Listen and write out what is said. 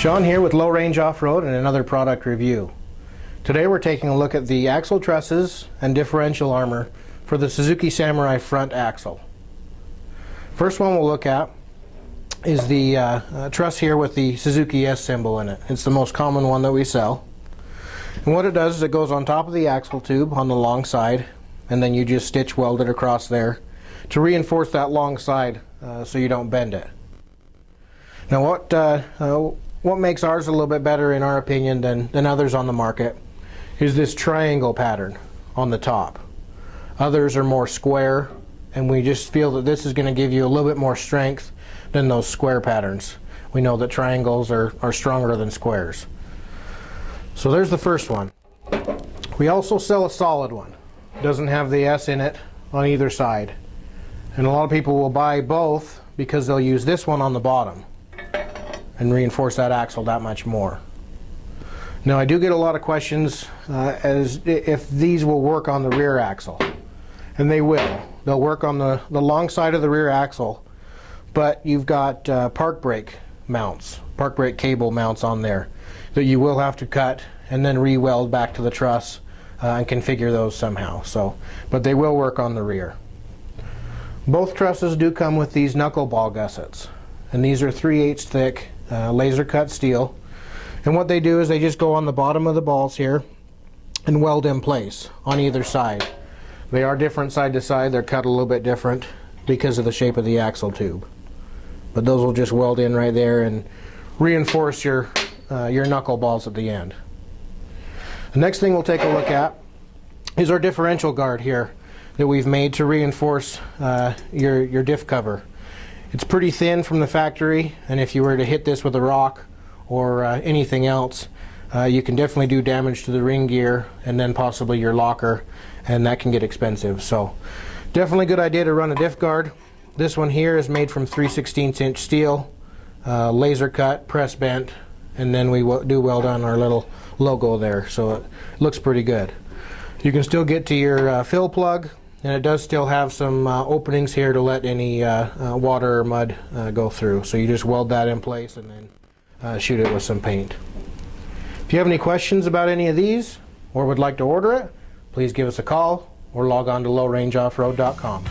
Sean here with Low Range Off-Road and another product review. Today we're taking a look at the axle trusses and differential armor for the Suzuki Samurai front axle. First one we'll look at is the truss here with the Suzuki S symbol in it. It's the most common one that we sell. And what it does is it goes on top of the axle tube on the long side, and then you just stitch weld it across there to reinforce that long side so you don't bend it. Now what makes ours a little bit better in our opinion than others on the market is this triangle pattern on the top. Others are more square, and we just feel that this is going to give you a little bit more strength than those square patterns. We know that triangles are stronger than squares. So there's the first one. We also sell a solid one. It doesn't have the S in it on either side. And a lot of people will buy both because they'll use this one on the bottom and reinforce that axle that much more. Now I do get a lot of questions as if these will work on the rear axle. And they will. They'll work on the long side of the rear axle, but you've got park brake mounts, park brake cable mounts on there that you will have to cut and then re-weld back to the truss and configure those somehow. But they will work on the rear. Both trusses do come with these knuckle ball gussets, and these are 3/8 thick laser cut steel, and what they do is they just go on the bottom of the balls here and weld in place on either side. They are different side to side. They're cut a little bit different because of the shape of the axle tube, but those will just weld in right there and reinforce your knuckle balls at the end. The next thing we'll take a look at is our differential guard here that we've made to reinforce your diff cover. It's pretty thin from the factory, and if you were to hit this with a rock or anything else, you can definitely do damage to the ring gear and then possibly your locker, and that can get expensive. So definitely a good idea to run a diff guard. This one here is made from 3/16 inch steel, laser cut, press bent, and then we do weld on our little logo there, so it looks pretty good. You can still get to your fill plug, and it does still have some openings here to let any water or mud go through. So you just weld that in place and then shoot it with some paint. If you have any questions about any of these or would like to order it, please give us a call or log on to lowrangeoffroad.com.